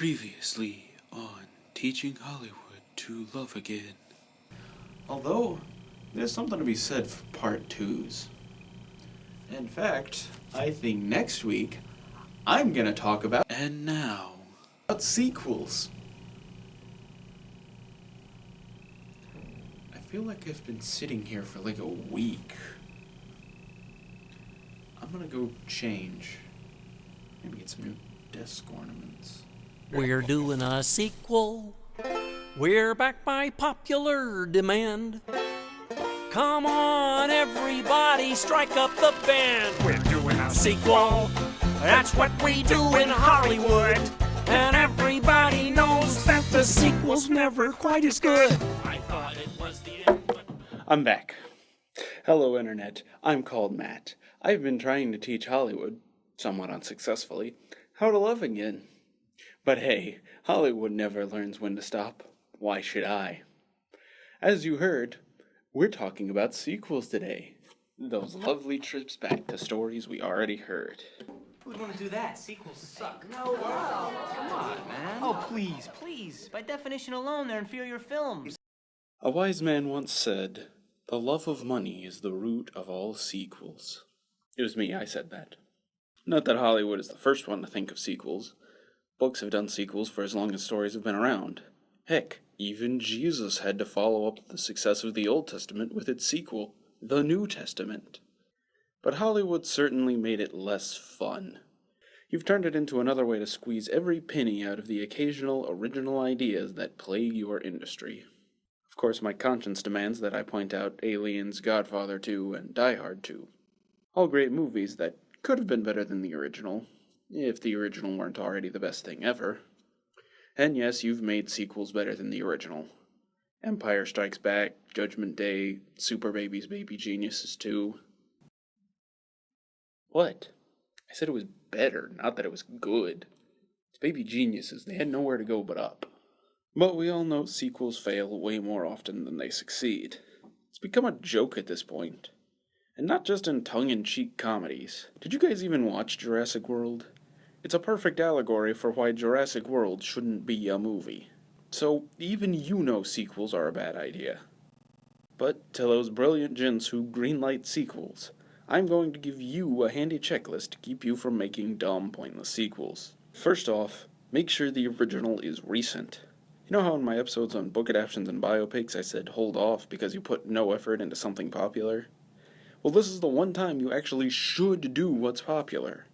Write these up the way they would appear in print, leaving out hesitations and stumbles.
Previously on Teaching Hollywood to Love Again. Although, there's something to be said for part twos. In fact, I think next week, I'm gonna talk about sequels. I feel like I've been sitting here for like a week. I'm gonna go change. Maybe get some new desk ornaments. We're doing a sequel. We're back by popular demand. Come on, everybody, strike up the band. We're doing a sequel. That's what we do in Hollywood. And everybody knows that the sequel's never quite as good. I thought it was the end, but... I'm back. Hello, Internet. I'm called Matt. I've been trying to teach Hollywood, somewhat unsuccessfully, how to love again. But hey, Hollywood never learns when to stop. Why should I? As you heard, we're talking about sequels today. Those lovely trips back to stories we already heard. Who'd want to do that? Sequels suck. No, wow. Come on, man. Oh, please. By definition alone, they're inferior films. A wise man once said, "The love of money is the root of all sequels." It was me, I said that. Not that Hollywood is the first one to think of sequels. Books have done sequels for as long as stories have been around. Heck, even Jesus had to follow up the success of the Old Testament with its sequel, the New Testament. But Hollywood certainly made it less fun. You've turned it into another way to squeeze every penny out of the occasional original ideas that plague your industry. Of course, my conscience demands that I point out Aliens, Godfather 2, and Die Hard 2. All great movies that could have been better than the original, if the original weren't already the best thing ever. And yes, you've made sequels better than the original. Empire Strikes Back, Judgment Day, Superbabies, Baby Geniuses 2. What? I said it was better, not that it was good. It's Baby Geniuses, they had nowhere to go but up. But we all know sequels fail way more often than they succeed. It's become a joke at this point. And not just in tongue-in-cheek comedies. Did you guys even watch Jurassic World? It's a perfect allegory for why Jurassic World shouldn't be a movie. So, even you know sequels are a bad idea. But to those brilliant gents who greenlight sequels, I'm going to give you a handy checklist to keep you from making dumb, pointless sequels. First off, make sure the original is recent. You know how in my episodes on book adaptations and biopics I said hold off because you put no effort into something popular? Well, this is the one time you actually should do what's popular.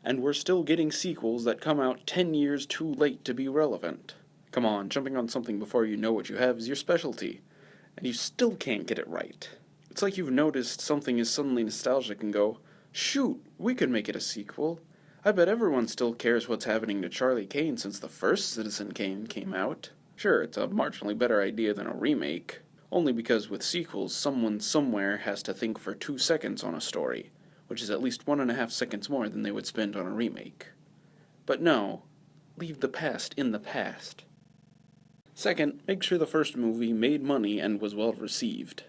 And we're still getting sequels that come out 10 years too late to be relevant. Come on, jumping on something before you know what you have is your specialty, and you still can't get it right. It's like you've noticed something is suddenly nostalgic and go, shoot, we could make it a sequel. I bet everyone still cares what's happening to Charlie Kane since the first Citizen Kane came out. Sure, it's a marginally better idea than a remake, only because with sequels, someone somewhere has to think for 2 seconds on a story, which is at least 1.5 seconds more than they would spend on a remake. But no, leave the past in the past. Second, make sure the first movie made money and was well received.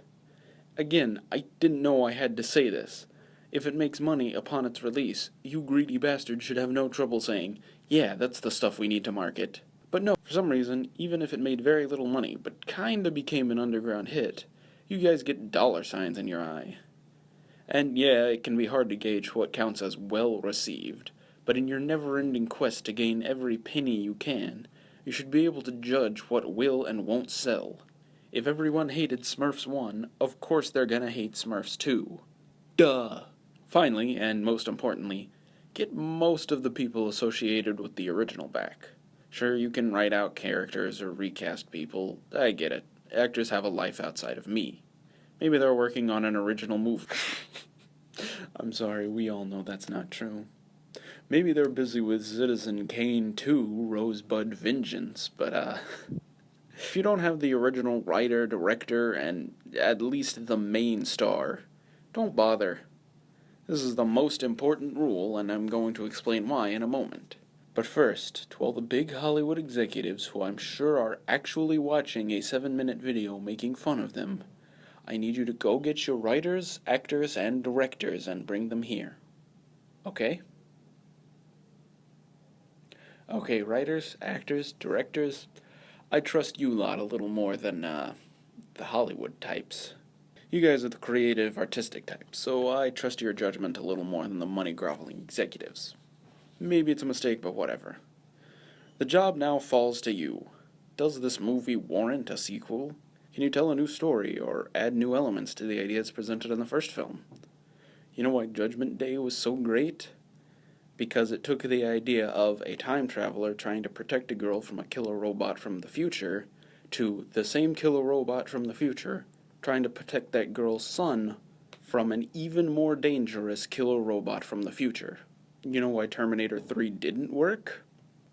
Again, I didn't know I had to say this. If it makes money upon its release, you greedy bastards should have no trouble saying, yeah, that's the stuff we need to market. But no, for some reason, even if it made very little money, but kinda became an underground hit, you guys get dollar signs in your eye. And yeah, it can be hard to gauge what counts as well-received, but in your never-ending quest to gain every penny you can, you should be able to judge what will and won't sell. If everyone hated Smurfs 1, of course they're gonna hate Smurfs 2. Duh! Finally, and most importantly, get most of the people associated with the original back. Sure, you can write out characters or recast people, I get it. Actors have a life outside of me. Maybe they're working on an original movie. I'm sorry, we all know that's not true. Maybe they're busy with Citizen Kane 2, Rosebud Vengeance, but if you don't have the original writer, director, and at least the main star, don't bother. This is the most important rule, and I'm going to explain why in a moment. But first, to all the big Hollywood executives who I'm sure are actually watching a 7-minute video making fun of them, I need you to go get your writers, actors, and directors and bring them here. Okay? Okay, writers, actors, directors, I trust you lot a little more than, the Hollywood types. You guys are the creative, artistic types, so I trust your judgment a little more than the money-groveling executives. Maybe it's a mistake, but whatever. The job now falls to you. Does this movie warrant a sequel? Can you tell a new story, or add new elements to the ideas presented in the first film? You know why Judgment Day was so great? Because it took the idea of a time traveler trying to protect a girl from a killer robot from the future, to the same killer robot from the future trying to protect that girl's son from an even more dangerous killer robot from the future. You know why Terminator 3 didn't work?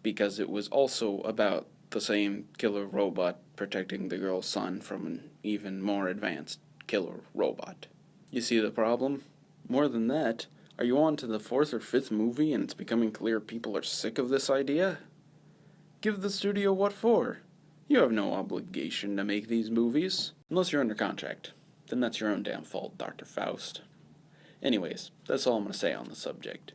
Because it was also about the same killer robot protecting the girl's son from an even more advanced killer robot. You see the problem? More than that, are you on to the 4th or 5th movie and it's becoming clear people are sick of this idea? Give the studio what for? You have no obligation to make these movies. Unless you're under contract. Then that's your own damn fault, Dr. Faust. Anyways, that's all I'm going to say on the subject.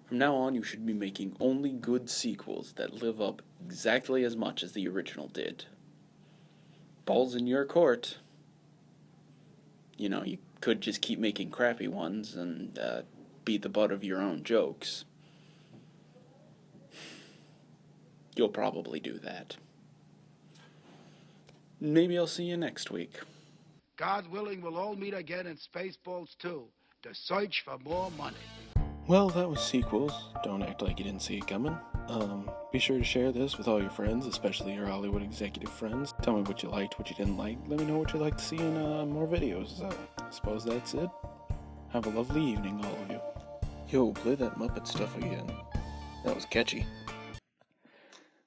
From now on, you should be making only good sequels that live up exactly as much as the original did. Ball's in your court. You know, you could just keep making crappy ones and be the butt of your own jokes. You'll probably do that. Maybe I'll see you next week. God willing, we'll all meet again in Spaceballs 2 to search for more money. Well, that was sequels. Don't act like you didn't see it coming. Be sure to share this with all your friends, especially your Hollywood executive friends. Tell me what you liked, what you didn't like. Let me know what you'd like to see in more videos. I suppose that's it. Have a lovely evening, all of you. Yo, play that Muppet stuff again. That was catchy.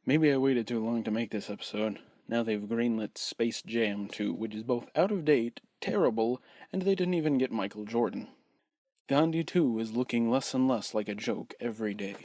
Maybe I waited too long to make this episode. Now they've greenlit Space Jam 2, which is both out of date, terrible, and they didn't even get Michael Jordan. Gandhi 2 is looking less and less like a joke every day.